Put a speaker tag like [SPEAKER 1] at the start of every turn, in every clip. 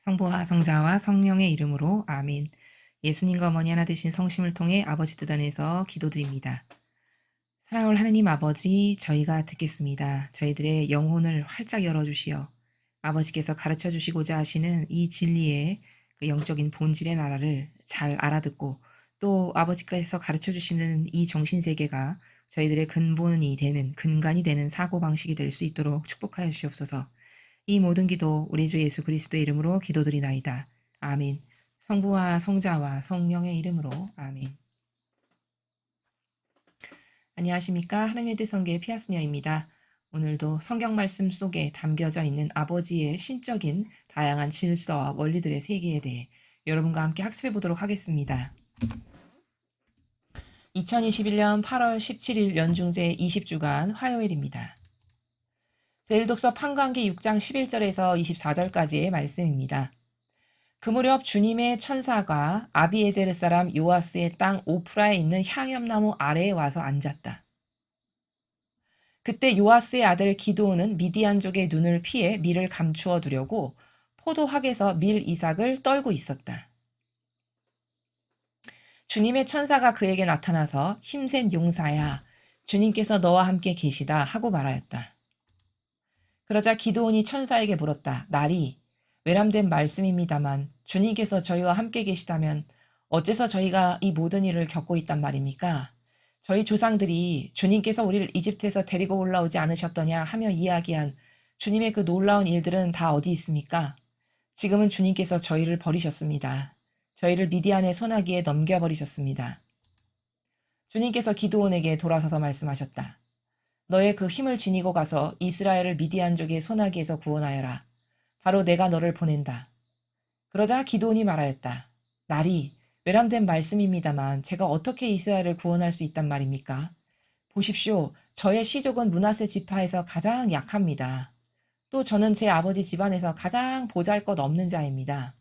[SPEAKER 1] 성부와 성자와 성령의 이름으로 아멘. 예수님과 어머니 하나 되신 성심을 통해 아버지 뜻 안에서 기도드립니다. 사랑하는 하느님 아버지, 저희가 듣겠습니다. 저희들의 영혼을 활짝 열어주시어 아버지께서 가르쳐 주시고자 하시는 이 진리의 그 영적인 본질의 나라를 잘 알아듣고 또 아버지께서 가르쳐 주시는 이 정신세계가 저희들의 근본이 되는 근간이 되는 사고방식이 될 수 있도록 축복하여 주시옵소서. 이 모든 기도 우리 주 예수 그리스도의 이름으로 기도드리나이다. 아멘. 성부와 성자와 성령의 이름으로 아멘. 안녕하십니까. 하나님의 대성교의 피아수녀입니다. 오늘도 성경 말씀 속에 담겨져 있는 아버지의 신적인 다양한 질서와 원리들의 세계에 대해 여러분과 함께 학습해 보도록 하겠습니다. 2021년 8월 17일 연중제 20주간 화요일입니다. 제1독서 판관기 6장 11절에서 24절까지의 말씀입니다. 그 무렵 주님의 천사가 아비에제르 사람 요아스의 땅 오프라에 있는 향염나무 아래에 와서 앉았다. 그때 요아스의 아들 기드온은 미디안족의 눈을 피해 밀을 감추어 두려고 포도학에서 밀 이삭을 떨고 있었다. 주님의 천사가 그에게 나타나서 힘센 용사야, 주님께서 너와 함께 계시다 하고 말하였다. 그러자 기드온이 천사에게 물었다. 날이 외람된 말씀입니다만 주님께서 저희와 함께 계시다면 어째서 저희가 이 모든 일을 겪고 있단 말입니까? 저희 조상들이 주님께서 우리를 이집트에서 데리고 올라오지 않으셨더냐 하며 이야기한 주님의 그 놀라운 일들은 다 어디 있습니까? 지금은 주님께서 저희를 버리셨습니다. 저희를 미디안의 손아귀에 넘겨버리셨습니다. 주님께서 기드온에게 돌아서서 말씀하셨다. 너의 그 힘을 지니고 가서 이스라엘을 미디안족의 손아귀에서 구원하여라. 바로 내가 너를 보낸다. 그러자 기드온이 말하였다. 날이 외람된 말씀입니다만 제가 어떻게 이스라엘을 구원할 수 있단 말입니까? 보십시오. 저의 시족은 므낫세 지파에서 가장 약합니다. 또 저는 제 아버지 집안에서 가장 보잘것없는 자입니다.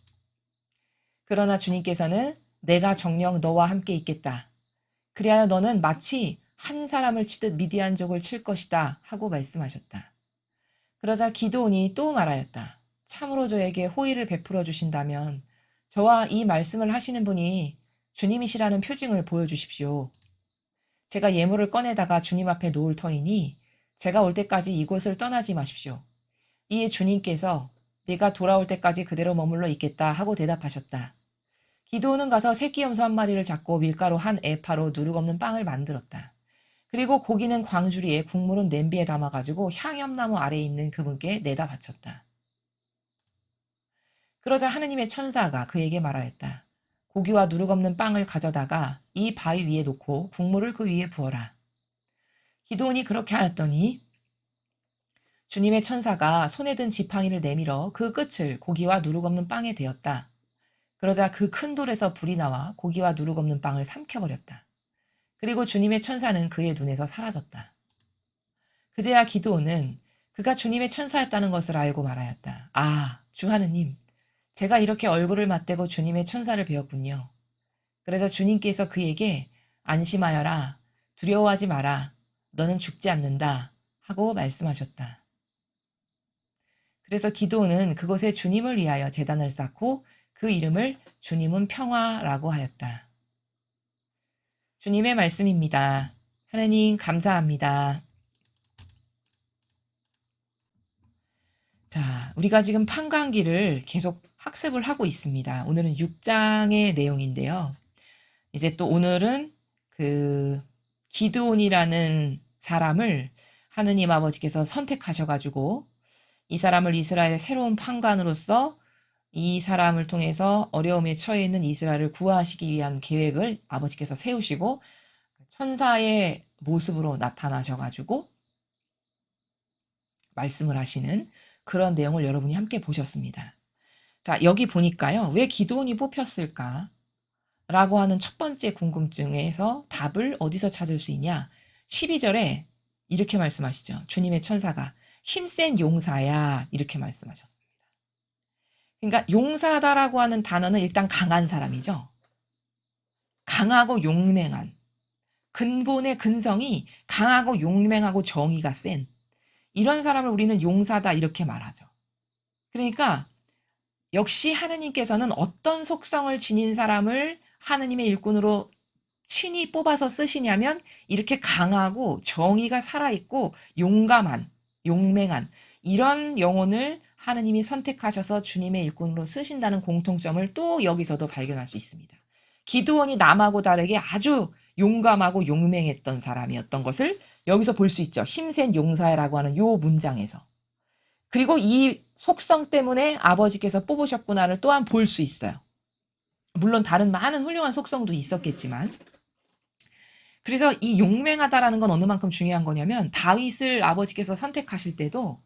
[SPEAKER 1] 그러나 주님께서는 내가 정녕 너와 함께 있겠다. 그리하여 너는 마치 한 사람을 치듯 미디안족을 칠 것이다 하고 말씀하셨다. 그러자 기드온이 또 말하였다. 참으로 저에게 호의를 베풀어 주신다면 저와 이 말씀을 하시는 분이 주님이시라는 표징을 보여주십시오. 제가 예물을 꺼내다가 주님 앞에 놓을 터이니 제가 올 때까지 이곳을 떠나지 마십시오. 이에 주님께서 네가 돌아올 때까지 그대로 머물러 있겠다 하고 대답하셨다. 기드온은 가서 새끼 염소 한 마리를 잡고 밀가루 한 에파로 누룩없는 빵을 만들었다. 그리고 고기는 광주리에 국물은 냄비에 담아가지고 향염나무 아래에 있는 그분께 내다 바쳤다. 그러자 하느님의 천사가 그에게 말하였다. 고기와 누룩없는 빵을 가져다가 이 바위 위에 놓고 국물을 그 위에 부어라. 기드온이 그렇게 하였더니 주님의 천사가 손에 든 지팡이를 내밀어 그 끝을 고기와 누룩없는 빵에 대었다. 그러자 그 큰 돌에서 불이 나와 고기와 누룩없는 빵을 삼켜버렸다. 그리고 주님의 천사는 그의 눈에서 사라졌다. 그제야 기드온은 그가 주님의 천사였다는 것을 알고 말하였다. 아, 주 하느님, 제가 이렇게 얼굴을 맞대고 주님의 천사를 배웠군요. 그래서 주님께서 그에게 안심하여라, 두려워하지 마라, 너는 죽지 않는다 하고 말씀하셨다. 그래서 기드온은 그곳에 주님을 위하여 제단을 쌓고 그 이름을 주님은 평화라고 하였다. 주님의 말씀입니다. 하느님 감사합니다. 자, 우리가 지금 판관기를 계속 학습을 하고 있습니다. 오늘은 6장의 내용인데요. 이제 또 오늘은 그 기드온이라는 사람을 하느님 아버지께서 선택하셔가지고 이 사람을 이스라엘의 새로운 판관으로서 이 사람을 통해서 어려움에 처해 있는 이스라엘을 구하시기 위한 계획을 아버지께서 세우시고 천사의 모습으로 나타나셔가지고 말씀을 하시는 그런 내용을 여러분이 함께 보셨습니다. 자, 여기 보니까요. 왜 기드온이 뽑혔을까? 라고 하는 첫 번째 궁금증에서 답을 어디서 찾을 수 있냐? 12절에 이렇게 말씀하시죠. 주님의 천사가 힘센 용사야 이렇게 말씀하셨습니다. 그러니까 용사다라고 하는 단어는 일단 강한 사람이죠. 강하고 용맹한. 근본의 근성이 강하고 용맹하고 정의가 센 이런 사람을 우리는 용사다 이렇게 말하죠. 그러니까 역시 하느님께서는 어떤 속성을 지닌 사람을 하느님의 일꾼으로 친히 뽑아서 쓰시냐면 이렇게 강하고 정의가 살아있고 용감한, 용맹한 이런 영혼을 하느님이 선택하셔서 주님의 일꾼으로 쓰신다는 공통점을 또 여기서도 발견할 수 있습니다. 기드온이 남하고 다르게 아주 용감하고 용맹했던 사람이었던 것을 여기서 볼 수 있죠. 힘센 용사라고 하는 요 문장에서. 그리고 이 속성 때문에 아버지께서 뽑으셨구나를 또한 볼 수 있어요. 물론 다른 많은 훌륭한 속성도 있었겠지만. 그래서 이 용맹하다라는 건 어느 만큼 중요한 거냐면 다윗을 아버지께서 선택하실 때도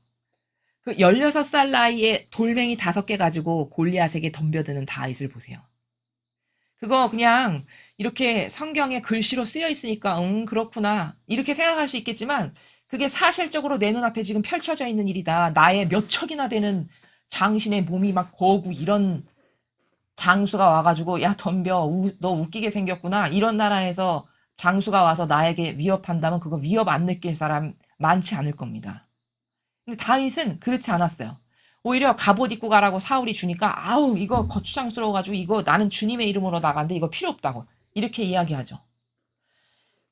[SPEAKER 1] 그 16살 나이에 돌멩이 5개 가지고 골리앗에게 덤벼드는 다윗을 보세요. 그거 그냥 이렇게 성경에 글씨로 쓰여 있으니까 그렇구나 이렇게 생각할 수 있겠지만 그게 사실적으로 내 눈앞에 지금 펼쳐져 있는 일이다. 나의 몇 척이나 되는 장신의 몸이 막 거구 이런 장수가 와가지고 야 덤벼 너 웃기게 생겼구나 이런 나라에서 장수가 와서 나에게 위협한다면 그거 위협 안 느낄 사람 많지 않을 겁니다. 근데 다윗은 그렇지 않았어요. 오히려 갑옷 입고 가라고 사울이 주니까 아우 이거 거추장스러워가지고 이거 나는 주님의 이름으로 나가는데 이거 필요 없다고 이렇게 이야기하죠.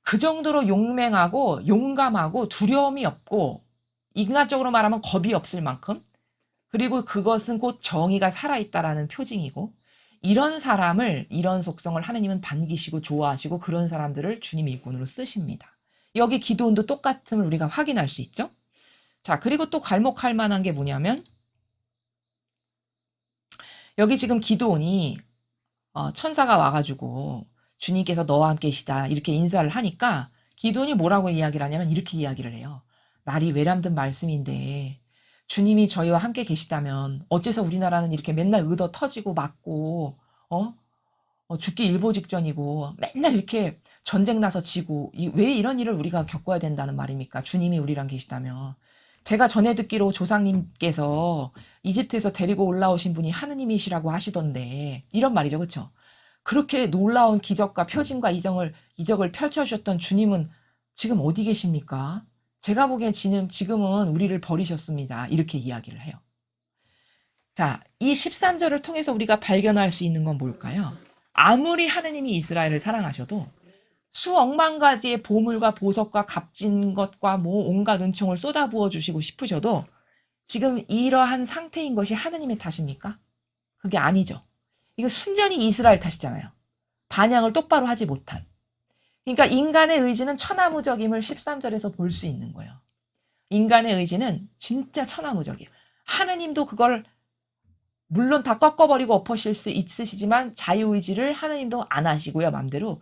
[SPEAKER 1] 그 정도로 용맹하고 용감하고 두려움이 없고 인간적으로 말하면 겁이 없을 만큼 그리고 그것은 곧 정의가 살아있다라는 표징이고 이런 사람을 이런 속성을 하느님은 반기시고 좋아하시고 그런 사람들을 주님 일꾼으로 쓰십니다. 여기 기드온도 똑같음을 우리가 확인할 수 있죠. 자 그리고 또 괄목할 만한 게 뭐냐면 여기 지금 기드온이 천사가 와가지고 주님께서 너와 함께 계시다 이렇게 인사를 하니까 기드온이 뭐라고 이야기를 하냐면 이렇게 이야기를 해요. 날이 외람된 말씀인데 주님이 저희와 함께 계시다면 어째서 우리나라는 이렇게 맨날 의도 터지고 맞고 죽기 일보 직전이고 맨날 이렇게 전쟁 나서 지고 왜 이런 일을 우리가 겪어야 된다는 말입니까? 주님이 우리랑 계시다면. 제가 전에 듣기로 조상님께서 이집트에서 데리고 올라오신 분이 하느님이시라고 하시던데 이런 말이죠. 그렇죠? 그렇게 놀라운 기적과 표징과 이적을 펼쳐주셨던 주님은 지금 어디 계십니까? 제가 보기엔 지금은 우리를 버리셨습니다. 이렇게 이야기를 해요. 자, 이 13절을 통해서 우리가 발견할 수 있는 건 뭘까요? 아무리 하느님이 이스라엘을 사랑하셔도 수억만 가지의 보물과 보석과 값진 것과 뭐 온갖 은총을 쏟아부어 주시고 싶으셔도 지금 이러한 상태인 것이 하느님의 탓입니까? 그게 아니죠. 이거 순전히 이스라엘 탓이잖아요. 반향을 똑바로 하지 못한. 그러니까 인간의 의지는 천하무적임을 13절에서 볼 수 있는 거예요. 인간의 의지는 진짜 천하무적이에요. 하느님도 그걸 물론 다 꺾어버리고 엎으실 수 있으시지만 자유의지를 하느님도 안 하시고요. 마음대로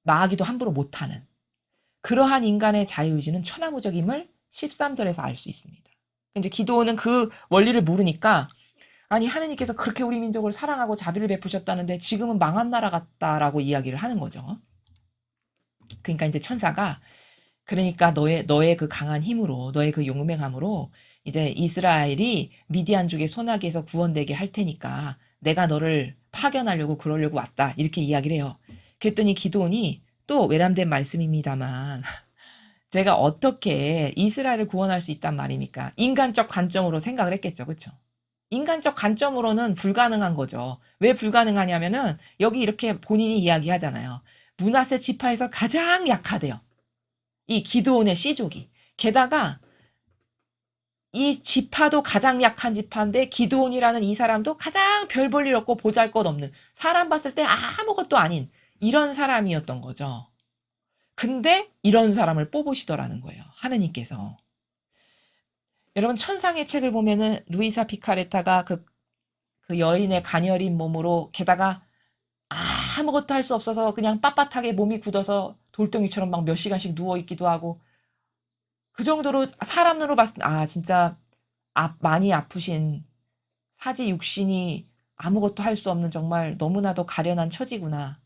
[SPEAKER 1] 마귀도 함부로 못하는 그러한 인간의 자유의지는 천하무적임을 13절에서 알 수 있습니다. 이제 기도는 그 원리를 모르니까 아니 하느님께서 그렇게 우리 민족을 사랑하고 자비를 베푸셨다는데 지금은 망한 나라 같다라고 이야기를 하는 거죠. 그러니까 이제 천사가 그러니까 너의 그 강한 힘으로 너의 그 용맹함으로 이제 이스라엘이 미디안족의 손아귀에서 구원되게 할 테니까 내가 너를 파견하려고 그러려고 왔다 이렇게 이야기를 해요. 그랬더니 기드온이 또 외람된 말씀입니다만 제가 어떻게 이스라엘을 구원할 수 있단 말입니까? 인간적 관점으로 생각을 했겠죠. 그렇죠? 인간적 관점으로는 불가능한 거죠. 왜 불가능하냐면은 여기 이렇게 본인이 이야기하잖아요. 므낫세 지파에서 가장 약하대요. 이 기드온의 씨족이. 게다가 이 지파도 가장 약한 지파인데 기드온이라는 이 사람도 가장 별 볼 일 없고 보잘것없는 사람 봤을 때 아무것도 아닌 이런 사람이었던 거죠. 근데 이런 사람을 뽑으시더라는 거예요. 하느님께서. 여러분 천상의 책을 보면은 루이사 피카레타가 그 여인의 가녀린 몸으로 게다가 아무것도 할 수 없어서 그냥 빳빳하게 몸이 굳어서 돌덩이처럼 막 몇 시간씩 누워있기도 하고 그 정도로 사람 눈으로 봤을 때 진짜 많이 아프신 사지 육신이 아무것도 할 수 없는 정말 너무나도 가련한 처지구나.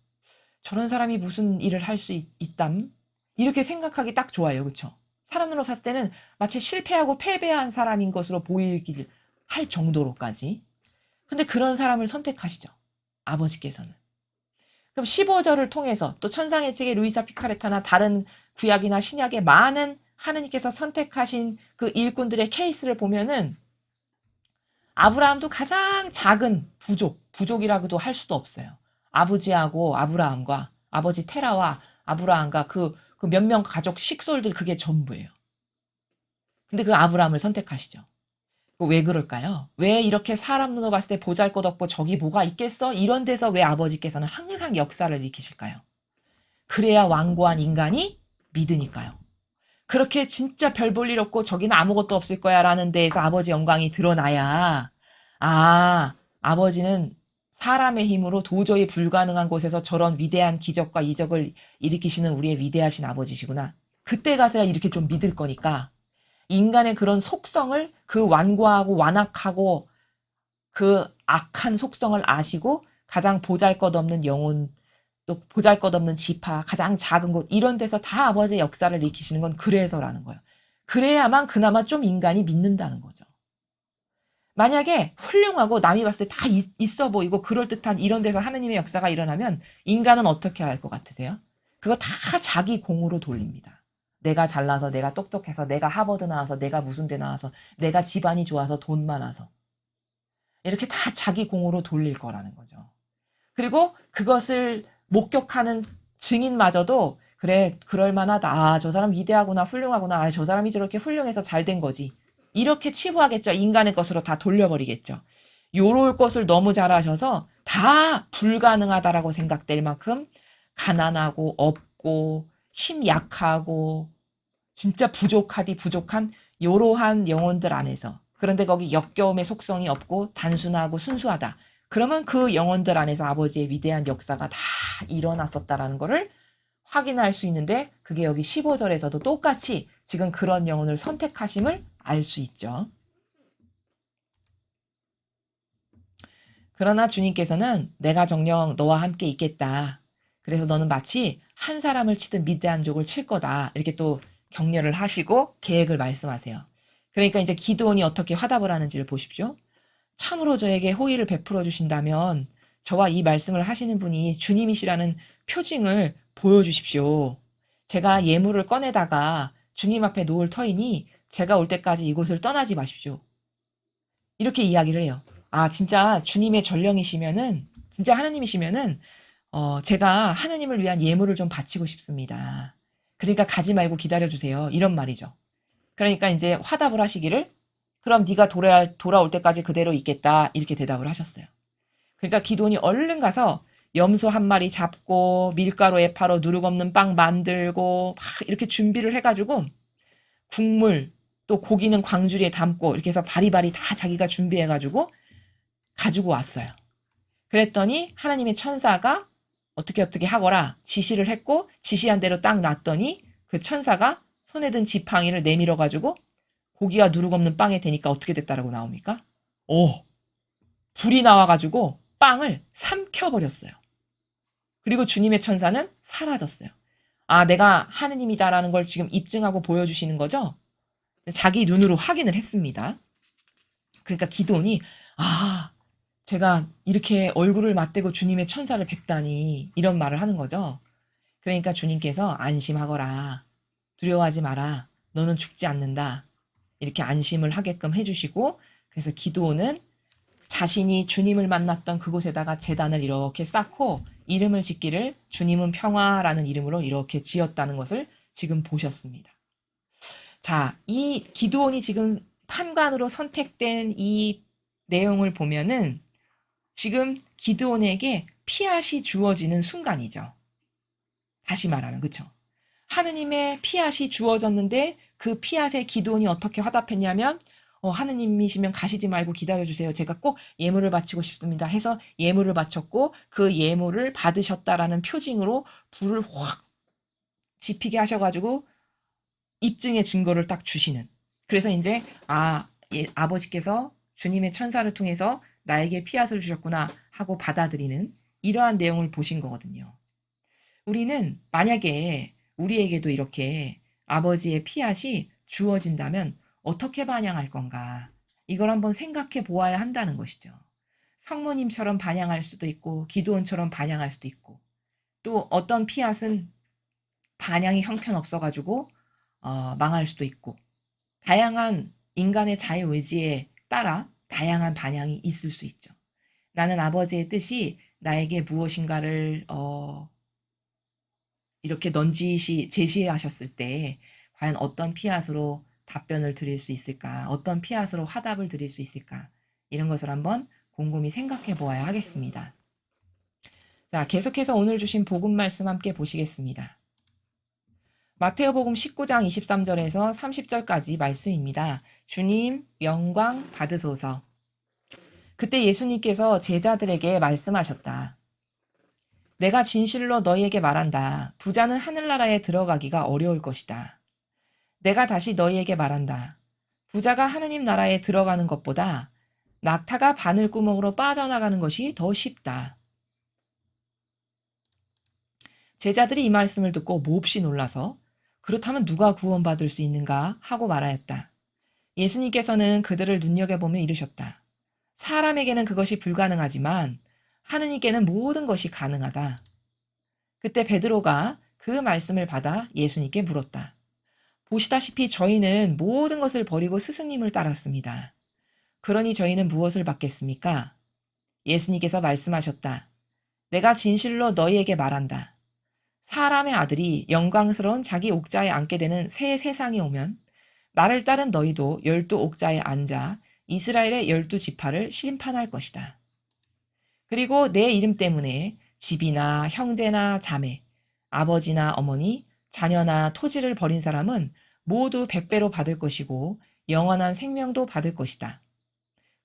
[SPEAKER 1] 저런 사람이 무슨 일을 할 수 있담? 이렇게 생각하기 딱 좋아요. 그쵸? 사람 눈으로 봤을 때는 마치 실패하고 패배한 사람인 것으로 보이길 할 정도로까지. 근데 그런 사람을 선택하시죠. 아버지께서는. 그럼 15절을 통해서 또 천상의 책의 루이사 피카레타나 다른 구약이나 신약의 많은 하느님께서 선택하신 그 일꾼들의 케이스를 보면은 아브라함도 가장 작은 부족이라고도 할 수도 없어요. 아버지하고 아브라함과 아버지 테라와 아브라함과 그 몇 명 가족 식솔들 그게 전부예요. 근데 그 아브라함을 선택하시죠. 왜 그럴까요? 왜 이렇게 사람 눈으로 봤을 때 보잘것없고 저기 뭐가 있겠어? 이런 데서 왜 아버지께서는 항상 역사를 일으키실까요? 그래야 완고한 인간이 믿으니까요. 그렇게 진짜 별 볼 일 없고 저기는 아무것도 없을 거야 라는 데에서 아버지 영광이 드러나야 아버지는 사람의 힘으로 도저히 불가능한 곳에서 저런 위대한 기적과 이적을 일으키시는 우리의 위대하신 아버지시구나. 그때 가서야 이렇게 좀 믿을 거니까 인간의 그런 속성을 그 완고하고 완악하고 그 악한 속성을 아시고 가장 보잘것없는 영혼 또 보잘것없는 지파 가장 작은 곳 이런 데서 다 아버지의 역사를 일으키시는 건 그래서라는 거예요. 그래야만 그나마 좀 인간이 믿는다는 거죠. 만약에 훌륭하고 남이 봤을 때 다 있어 보이고 그럴듯한 이런 데서 하느님의 역사가 일어나면 인간은 어떻게 할 것 같으세요? 그거 다 자기 공으로 돌립니다. 내가 잘나서 내가 똑똑해서 내가 하버드 나와서 내가 무슨 데 나와서 내가 집안이 좋아서 돈 많아서 이렇게 다 자기 공으로 돌릴 거라는 거죠. 그리고 그것을 목격하는 증인마저도 그래 그럴 만하다. 저 사람 위대하구나 훌륭하구나. 저 사람이 저렇게 훌륭해서 잘 된 거지. 이렇게 치부하겠죠. 인간의 것으로 다 돌려버리겠죠. 요럴 것을 너무 잘하셔서 다 불가능하다라고 생각될 만큼 가난하고 없고 힘 약하고 진짜 부족하디 부족한 요러한 영혼들 안에서 그런데 거기 역겨움의 속성이 없고 단순하고 순수하다. 그러면 그 영혼들 안에서 아버지의 위대한 역사가 다 일어났었다라는 것을 확인할 수 있는데 그게 여기 15절에서도 똑같이 지금 그런 영혼을 선택하심을 알 수 있죠. 그러나 주님께서는 내가 정녕 너와 함께 있겠다. 그래서 너는 마치 한 사람을 치듯 위대한 족을 칠 거다. 이렇게 또 격려를 하시고 계획을 말씀하세요. 그러니까 이제 기드온이 어떻게 화답을 하는지를 보십시오. 참으로 저에게 호의를 베풀어 주신다면 저와 이 말씀을 하시는 분이 주님이시라는 표징을 보여주십시오. 제가 예물을 꺼내다가 주님 앞에 놓을 터이니 제가 올 때까지 이곳을 떠나지 마십시오. 이렇게 이야기를 해요. 아, 진짜 주님의 전령이시면은, 진짜 하느님이시면은, 제가 하느님을 위한 예물을 좀 바치고 싶습니다. 그러니까 가지 말고 기다려주세요. 이런 말이죠. 그러니까 이제 화답을 하시기를, 그럼 네가 돌아올 때까지 그대로 있겠다. 이렇게 대답을 하셨어요. 그러니까 기돈이 얼른 가서 염소 한 마리 잡고 밀가루 에파로 누룩 없는 빵 만들고 막 이렇게 준비를 해가지고 국물 또 고기는 광주리에 담고 이렇게 해서 바리바리 다 자기가 준비해가지고 가지고 왔어요. 그랬더니 하나님의 천사가 어떻게 하거라 지시를 했고 지시한 대로 딱 놨더니 그 천사가 손에 든 지팡이를 내밀어가지고 고기가 누룩 없는 빵에 대니까 어떻게 됐다라고 나옵니까? 오, 불이 나와가지고 빵을 삼켜버렸어요. 그리고 주님의 천사는 사라졌어요. 아, 내가 하느님이다라는 걸 지금 입증하고 보여주시는 거죠? 자기 눈으로 확인을 했습니다. 그러니까 기도니 제가 이렇게 얼굴을 맞대고 주님의 천사를 뵙다니 이런 말을 하는 거죠. 그러니까 주님께서 안심하거라. 두려워하지 마라. 너는 죽지 않는다. 이렇게 안심을 하게끔 해주시고 그래서 기도는 자신이 주님을 만났던 그곳에다가 제단을 이렇게 쌓고 이름을 짓기를 주님은 평화라는 이름으로 이렇게 지었다는 것을 지금 보셨습니다. 자, 이 기드온이 지금 판관으로 선택된 이 내용을 보면은 지금 기드온에게 피앗이 주어지는 순간이죠. 다시 말하면 그쵸? 하느님의 피앗이 주어졌는데 그 피앗에 기드온이 어떻게 화답했냐면 하느님이시면 가시지 말고 기다려주세요. 제가 꼭 예물을 바치고 싶습니다. 해서 예물을 바쳤고 그 예물을 받으셨다라는 표징으로 불을 확 지피게 하셔가지고 입증의 증거를 딱 주시는. 그래서 이제 아버지께서 주님의 천사를 통해서 나에게 피앗을 주셨구나 하고 받아들이는 이러한 내용을 보신 거거든요. 우리는 만약에 우리에게도 이렇게 아버지의 피앗이 주어진다면 어떻게 반향할 건가? 이걸 한번 생각해 보아야 한다는 것이죠. 성모님처럼 반향할 수도 있고 기도원처럼 반향할 수도 있고 또 어떤 피앗은 반향이 형편없어가지고 망할 수도 있고 다양한 인간의 자유의지에 따라 다양한 반향이 있을 수 있죠. 나는 아버지의 뜻이 나에게 무엇인가를 이렇게 넌지시 제시하셨을 때 과연 어떤 피앗으로 답변을 드릴 수 있을까? 어떤 피앗으로 화답을 드릴 수 있을까? 이런 것을 한번 곰곰이 생각해 보아야 하겠습니다. 자, 계속해서 오늘 주신 복음 말씀 함께 보시겠습니다. 마태오복음 19장 23절에서 30절까지 말씀입니다. 주님 영광 받으소서. 그때 예수님께서 제자들에게 말씀하셨다. 내가 진실로 너희에게 말한다. 부자는 하늘나라에 들어가기가 어려울 것이다. 내가 다시 너희에게 말한다. 부자가 하느님 나라에 들어가는 것보다 낙타가 바늘구멍으로 빠져나가는 것이 더 쉽다. 제자들이 이 말씀을 듣고 몹시 놀라서 그렇다면 누가 구원받을 수 있는가 하고 말하였다. 예수님께서는 그들을 눈여겨보며 이르셨다. 사람에게는 그것이 불가능하지만 하느님께는 모든 것이 가능하다. 그때 베드로가 그 말씀을 받아 예수님께 물었다. 보시다시피 저희는 모든 것을 버리고 스승님을 따랐습니다. 그러니 저희는 무엇을 받겠습니까? 예수님께서 말씀하셨다. 내가 진실로 너희에게 말한다. 사람의 아들이 영광스러운 자기 옥자에 앉게 되는 새 세상이 오면 나를 따른 너희도 12옥자에 앉아 이스라엘의 12지파를 심판할 것이다. 그리고 내 이름 때문에 집이나 형제나 자매, 아버지나 어머니, 자녀나 토지를 버린 사람은 모두 100배로 받을 것이고 영원한 생명도 받을 것이다.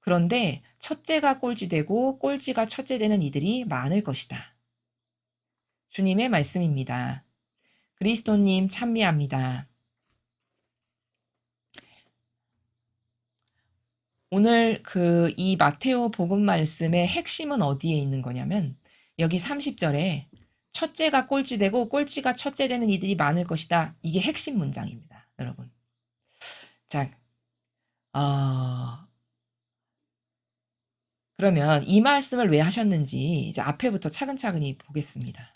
[SPEAKER 1] 그런데 첫째가 꼴찌되고 꼴찌가 첫째되는 이들이 많을 것이다. 주님의 말씀입니다. 그리스도님 찬미합니다. 오늘 이 마테오 복음 말씀의 핵심은 어디에 있는 거냐면 여기 30절에 첫째가 꼴찌되고 꼴찌가 첫째되는 이들이 많을 것이다. 이게 핵심 문장입니다. 여러분. 자, 그러면 이 말씀을 왜 하셨는지 이제 앞에부터 차근차근히 보겠습니다.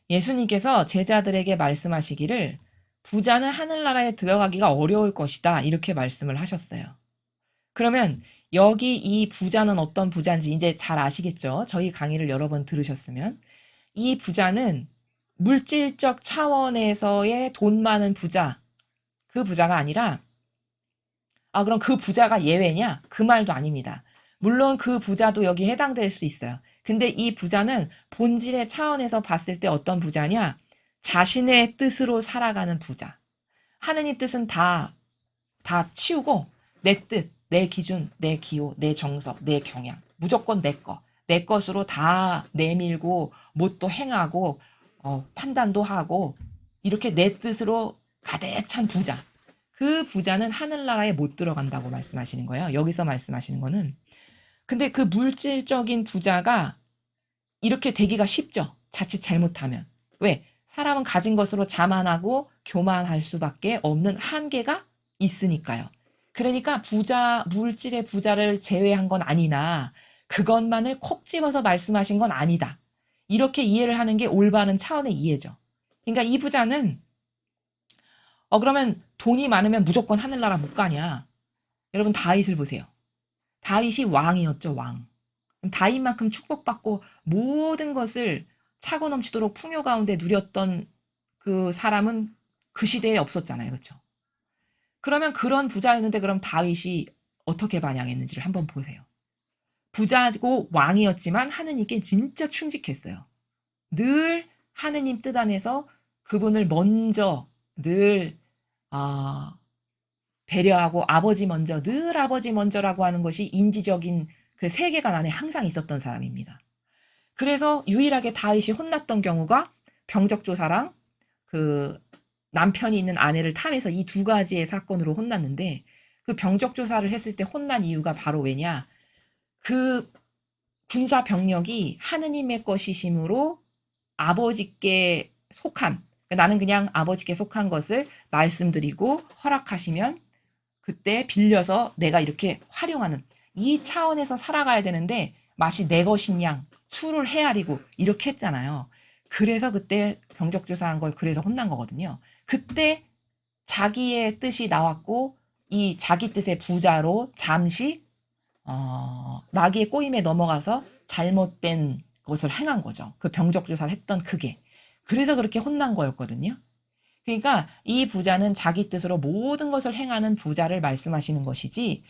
[SPEAKER 1] 예수님께서 제자들에게 말씀하시기를 부자는 하늘나라에 들어가기가 어려울 것이다. 이렇게 말씀을 하셨어요. 그러면 여기 이 부자는 어떤 부자인지 이제 잘 아시겠죠? 저희 강의를 여러 번 들으셨으면. 이 부자는 물질적 차원에서의 돈 많은 부자, 그 부자가 아니라 그럼 그 부자가 예외냐? 그 말도 아닙니다. 물론 그 부자도 여기 해당될 수 있어요. 근데 이 부자는 본질의 차원에서 봤을 때 어떤 부자냐? 자신의 뜻으로 살아가는 부자. 하느님 뜻은 다 치우고 내 뜻, 내 기준, 내 기호, 내 정서, 내 경향. 무조건 내 거. 내 것으로 다 내밀고 뭣도 행하고 판단도 하고 이렇게 내 뜻으로 가득 찬 부자. 그 부자는 하늘나라에 못 들어간다고 말씀하시는 거예요. 여기서 말씀하시는 거는. 근데 그 물질적인 부자가 이렇게 되기가 쉽죠. 자칫 잘못하면. 왜? 사람은 가진 것으로 자만하고 교만할 수밖에 없는 한계가 있으니까요. 그러니까 물질의 부자를 제외한 건 아니나 그것만을 콕 집어서 말씀하신 건 아니다. 이렇게 이해를 하는 게 올바른 차원의 이해죠. 그러니까 이 부자는 그러면 돈이 많으면 무조건 하늘나라 못 가냐? 여러분 다윗을 보세요. 다윗이 왕이었죠, 왕. 다윗만큼 축복받고 모든 것을 차고 넘치도록 풍요 가운데 누렸던 그 사람은 그 시대에 없었잖아요. 그렇죠? 그러면 그런 부자였는데 그럼 다윗이 어떻게 반향했는지를 한번 보세요. 부자고 왕이었지만 하느님께 진짜 충직했어요. 늘 하느님 뜻 안에서 그분을 먼저 늘 배려하고 아버지 먼저, 늘 아버지 먼저라고 하는 것이 인지적인 그 세계관 안에 항상 있었던 사람입니다. 그래서 유일하게 다윗이 혼났던 경우가 병적조사랑 그 남편이 있는 아내를 탐해서 이 두 가지의 사건으로 혼났는데 그 병적조사를 했을 때 혼난 이유가 바로 왜냐? 그 군사 병력이 하느님의 것이심으로 아버지께 속한, 나는 그냥 아버지께 속한 것을 말씀드리고 허락하시면 그때 빌려서 내가 이렇게 활용하는 이 차원에서 살아가야 되는데 맛이 내 것인 양 술을 헤아리고 이렇게 했잖아요. 그래서 그때 병적조사한 걸 그래서 혼난 거거든요. 그때 자기의 뜻이 나왔고 이 자기 뜻의 부자로 잠시 마귀의 꼬임에 넘어가서 잘못된 것을 행한 거죠. 그 병적조사를 했던 그게. 그래서 그렇게 혼난 거였거든요. 그러니까 이 부자는 자기 뜻으로 모든 것을 행하는 부자를 말씀하시는 것이지,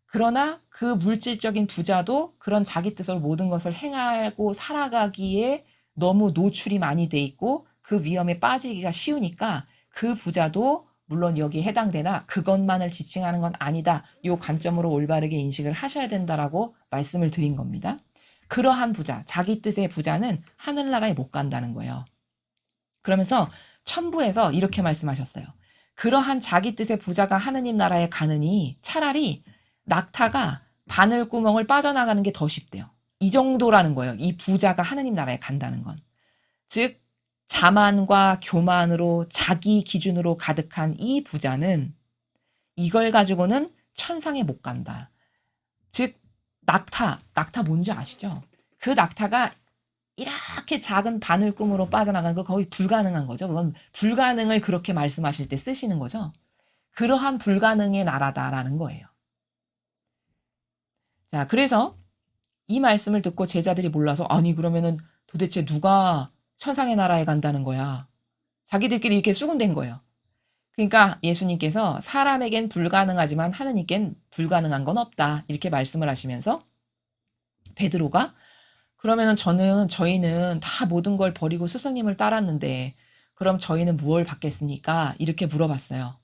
[SPEAKER 1] 그러나 그 물질적인 부자도 그런 자기 뜻으로 모든 것을 행하고 살아가기에 너무 노출이 많이 돼 있고 그 위험에 빠지기가 쉬우니까 그 부자도 물론 여기에 해당되나 그것만을 지칭하는 건 아니다. 이 관점으로 올바르게 인식을 하셔야 된다라고 말씀을 드린 겁니다. 그러한 부자, 자기 뜻의 부자는 하늘나라에 못 간다는 거예요. 그러면서 천부에서 이렇게 말씀하셨어요. 그러한 자기 뜻의 부자가 하느님 나라에 가느니 차라리 낙타가 바늘구멍을 빠져나가는 게 더 쉽대요. 이 정도라는 거예요. 이 부자가 하느님 나라에 간다는 건. 즉 자만과 교만으로 자기 기준으로 가득한 이 부자는 이걸 가지고는 천상에 못 간다. 즉 낙타 뭔지 아시죠? 그 낙타가 이렇게 작은 바늘꿈으로 빠져나가는 거 거의 불가능한 거죠. 그건 불가능을 그렇게 말씀하실 때 쓰시는 거죠. 그러한 불가능의 나라다라는 거예요. 자, 그래서 이 말씀을 듣고 제자들이 몰라서 아니 그러면은 도대체 누가 천상의 나라에 간다는 거야. 자기들끼리 이렇게 수군댄 거예요. 그러니까 예수님께서 사람에겐 불가능하지만 하느님께는 불가능한 건 없다. 이렇게 말씀을 하시면서 베드로가 그러면은 저희는 다 모든 걸 버리고 스승님을 따랐는데 그럼 저희는 무엇을 받겠습니까? 이렇게 물어봤어요.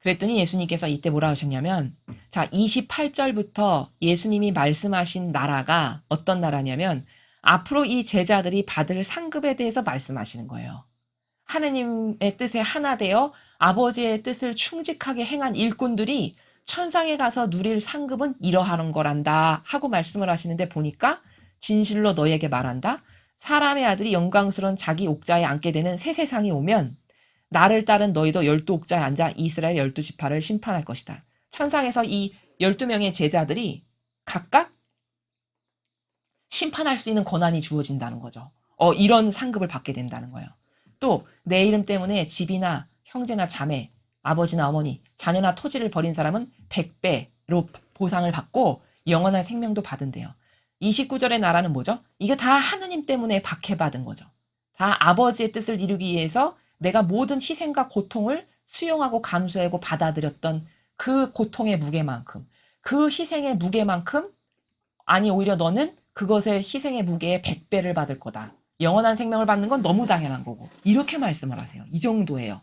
[SPEAKER 1] 그랬더니 예수님께서 이때 뭐라 하셨냐면 자 28절부터 예수님이 말씀하신 나라가 어떤 나라냐면 앞으로 이 제자들이 받을 상급에 대해서 말씀하시는 거예요. 하느님의 뜻에 하나 되어 아버지의 뜻을 충직하게 행한 일꾼들이 천상에 가서 누릴 상급은 이러하는 거란다 하고 말씀을 하시는데 보니까 진실로 너에게 말한다. 사람의 아들이 영광스러운 자기 옥자에 앉게 되는 새 세상이 오면 나를 따른 너희도 12옥자에 앉아 이스라엘 12지파를 심판할 것이다. 천상에서 이 12명의 제자들이 각각 심판할 수 있는 권한이 주어진다는 거죠. 이런 상급을 받게 된다는 거예요. 또 내 이름 때문에 집이나 형제나 자매, 아버지나 어머니, 자녀나 토지를 버린 사람은 100배로 보상을 받고 영원한 생명도 받은대요. 29절의 나라는 뭐죠? 이게 다 하느님 때문에 박해받은 거죠. 다 아버지의 뜻을 이루기 위해서 내가 모든 희생과 고통을 수용하고 감수하고 받아들였던 그 고통의 무게만큼, 그 희생의 무게만큼, 아니 오히려 너는 그것의 희생의 무게에 100배를 받을 거다. 영원한 생명을 받는 건 너무 당연한 거고. 이렇게 말씀을 하세요. 이 정도예요.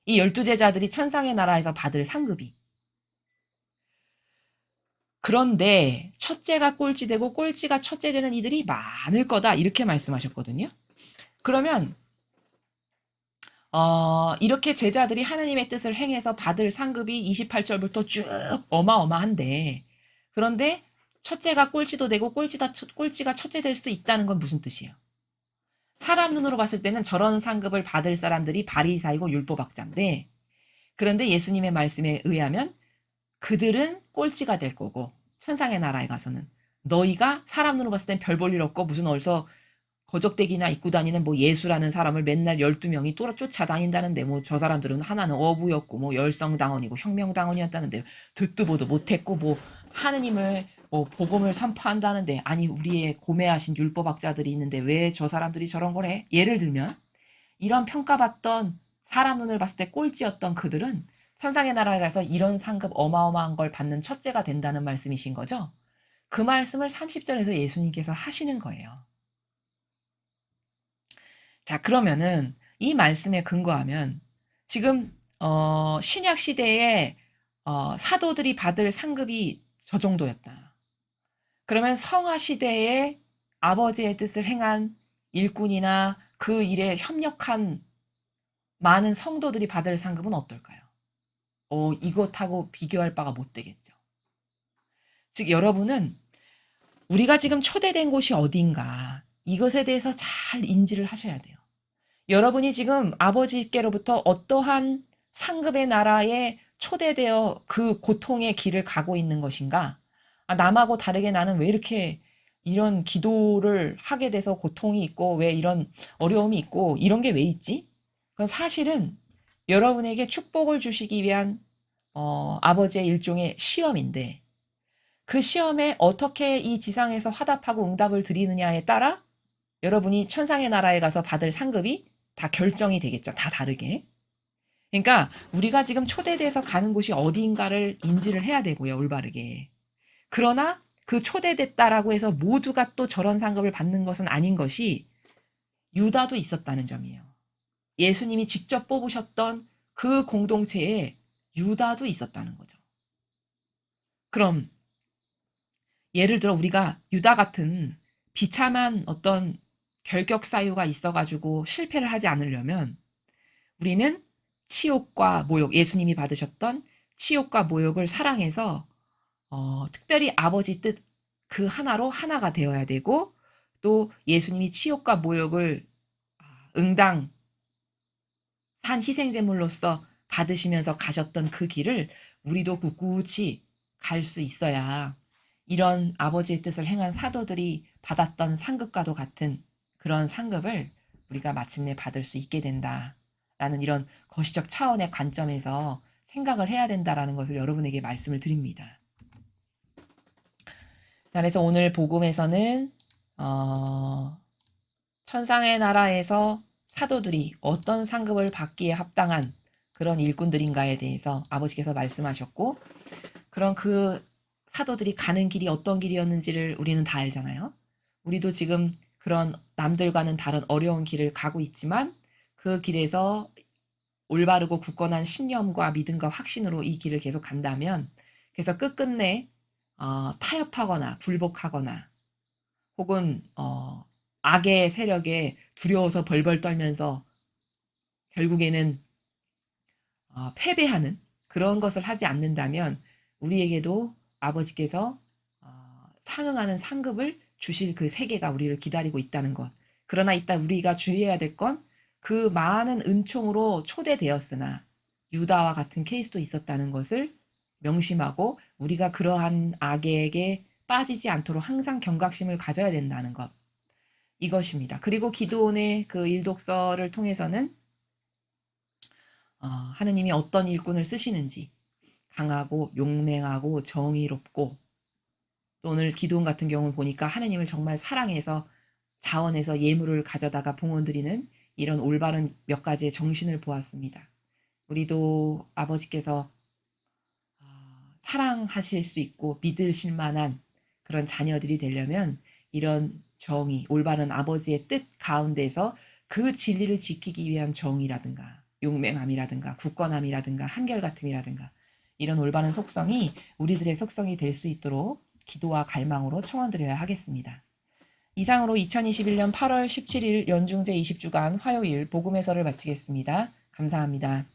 [SPEAKER 1] 이 12제자들이 천상의 나라에서 받을 상급이. 그런데 첫째가 꼴찌되고 꼴찌가 첫째 되는 이들이 많을 거다. 이렇게 말씀하셨거든요. 그러면 이렇게 제자들이 하나님의 뜻을 행해서 받을 상급이 28절부터 쭉 어마어마한데 그런데 첫째가 꼴찌도 되고 꼴찌가 첫째 될 수도 있다는 건 무슨 뜻이에요? 사람 눈으로 봤을 때는 저런 상급을 받을 사람들이 바리사이고 율법학자인데 그런데 예수님의 말씀에 의하면 그들은 꼴찌가 될 거고 천상의 나라에 가서는 너희가 사람 눈으로 봤을 땐 별 볼 일 없고 무슨 어디서 거적대기나 입고 다니는 뭐 예수라는 사람을 맨날 12명이 쫓아다닌다는데 뭐 저 사람들은 하나는 어부였고 뭐 열성당원이고 혁명당원이었다는데 듣도 보도 못했고 뭐 하느님을 뭐 복음을 선포한다는데 아니 우리의 고매하신 율법학자들이 있는데 왜 저 사람들이 저런 걸 해? 예를 들면 이런 평가받던 사람 눈을 봤을 때 꼴찌였던 그들은 천상의 나라에 가서 이런 상급 어마어마한 걸 받는 첫째가 된다는 말씀이신 거죠? 그 말씀을 30절에서 예수님께서 하시는 거예요. 자, 그러면은 이 말씀에 근거하면 지금 신약 시대에 사도들이 받을 상급이 저 정도였다. 그러면 성화 시대에 아버지의 뜻을 행한 일꾼이나 그 일에 협력한 많은 성도들이 받을 상급은 어떨까요? 이것하고 비교할 바가 못 되겠죠. 즉 여러분은 우리가 지금 초대된 곳이 어딘가 이것에 대해서 잘 인지를 하셔야 돼요. 여러분이 지금 아버지께로부터 어떠한 상급의 나라에 초대되어 그 고통의 길을 가고 있는 것인가? 남하고 다르게 나는 왜 이렇게 이런 기도를 하게 돼서 고통이 있고 왜 이런 어려움이 있고 이런 게 왜 있지? 그건 사실은 여러분에게 축복을 주시기 위한 아버지의 일종의 시험인데 그 시험에 어떻게 이 지상에서 화답하고 응답을 드리느냐에 따라 여러분이 천상의 나라에 가서 받을 상급이 다 결정이 되겠죠. 다 다르게. 그러니까 우리가 지금 초대돼서 가는 곳이 어디인가를 인지를 해야 되고요. 올바르게. 그러나 그 초대됐다라고 해서 모두가 또 저런 상급을 받는 것은 아닌 것이 유다도 있었다는 점이에요. 예수님이 직접 뽑으셨던 그 공동체에 유다도 있었다는 거죠. 그럼 예를 들어 우리가 유다 같은 비참한 어떤 결격 사유가 있어가지고 실패를 하지 않으려면 우리는 치욕과 모욕, 예수님이 받으셨던 치욕과 모욕을 사랑해서 특별히 아버지 뜻 그 하나로 하나가 되어야 되고 또 예수님이 치욕과 모욕을 응당 산 희생제물로서 받으시면서 가셨던 그 길을 우리도 굳굳이 갈 수 있어야 이런 아버지의 뜻을 행한 사도들이 받았던 상급과도 같은 그런 상급을 우리가 마침내 받을 수 있게 된다라는 이런 거시적 차원의 관점에서 생각을 해야 된다라는 것을 여러분에게 말씀을 드립니다. 자, 그래서 오늘 복음에서는 천상의 나라에서 사도들이 어떤 상급을 받기에 합당한 그런 일꾼들인가에 대해서 아버지께서 말씀하셨고 그런 그 사도들이 가는 길이 어떤 길이었는지를 우리는 다 알잖아요. 우리도 지금 그런 남들과는 다른 어려운 길을 가고 있지만 그 길에서 올바르고 굳건한 신념과 믿음과 확신으로 이 길을 계속 간다면 그래서 끝끝내 타협하거나 굴복하거나 혹은 악의 세력에 두려워서 벌벌 떨면서 결국에는 패배하는 그런 것을 하지 않는다면 우리에게도 아버지께서 상응하는 상급을 주실 그 세계가 우리를 기다리고 있다는 것. 그러나 이따 우리가 주의해야 될 건 그 많은 은총으로 초대되었으나 유다와 같은 케이스도 있었다는 것을 명심하고 우리가 그러한 악에게 빠지지 않도록 항상 경각심을 가져야 된다는 것. 이것입니다. 그리고 기드온의 그 일독서를 통해서는 하느님이 어떤 일꾼을 쓰시는지 강하고 용맹하고 정의롭고 또 오늘 기드온 같은 경우는 보니까 하느님을 정말 사랑해서 자원해서 예물을 가져다가 봉헌드리는 이런 올바른 몇 가지의 정신을 보았습니다. 우리도 아버지께서 사랑하실 수 있고 믿으실 만한 그런 자녀들이 되려면 이런 정의, 올바른 아버지의 뜻 가운데서 그 진리를 지키기 위한 정의라든가 용맹함이라든가 굳건함이라든가 한결같음이라든가 이런 올바른 속성이 우리들의 속성이 될 수 있도록 기도와 갈망으로 청원드려야 하겠습니다. 이상으로 2021년 8월 17일 연중제 20주간 화요일 복음 해설을 마치겠습니다. 감사합니다.